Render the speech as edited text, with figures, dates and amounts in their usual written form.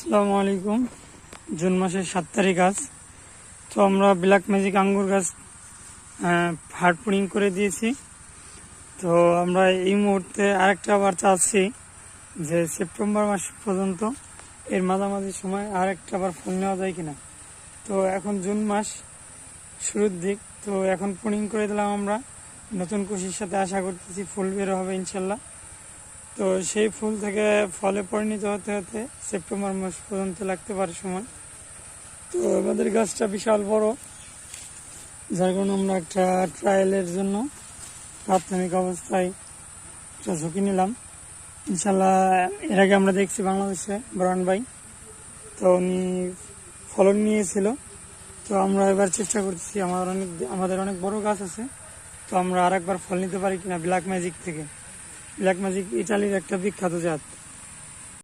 আসসালামু আলাইকুম। জুন মাসের 7 তারিখ আজ। তো আমরা ব্ল্যাক ম্যাজিক আঙ্গুর গাছ হার্ড পুডিং করে দিয়েছি। তো আমরা এই মুহূর্তে আরেকটা আবার চাচ্ছি যে সেপ্টেম্বর মাস পর্যন্ত এর মাঝামাঝি সময় আরেকটা আবার ফুল নেওয়া যায় কিনা। তো এখন জুন মাস শুরুর দিক, তো এখন পুডিং করে দিলাম আমরা। নতুন কুশির সাথে আশা করতেছি ফুল বের হবে ইনশাল্লাহ। তো সেই ফুল থেকে ফলে পরিণত হতে হতে সেপ্টেম্বর মাস পর্যন্ত লাগতে পারে সময়। তো আমাদের গাছটা বিশাল বড়, যার কারণে আমরা একটা ট্রায়ালের জন্য প্রাথমিক অবস্থায় একটা ঝুঁকি নিলাম। ইনশাল্লাহ এর আগে আমরা দেখছি বাংলাদেশে বরণ ভাই, তো উনি ফলন নিয়েছিল। তো আমরা এবার চেষ্টা করছি, আমাদের অনেক বড় গাছ আছে, তো আমরা আরেকবার ফল নিতে পারি কিনা ব্ল্যাক ম্যাজিক থেকে। ব্ল্যাক ম্যাজিক ইটালির একটা বিখ্যাত জাত।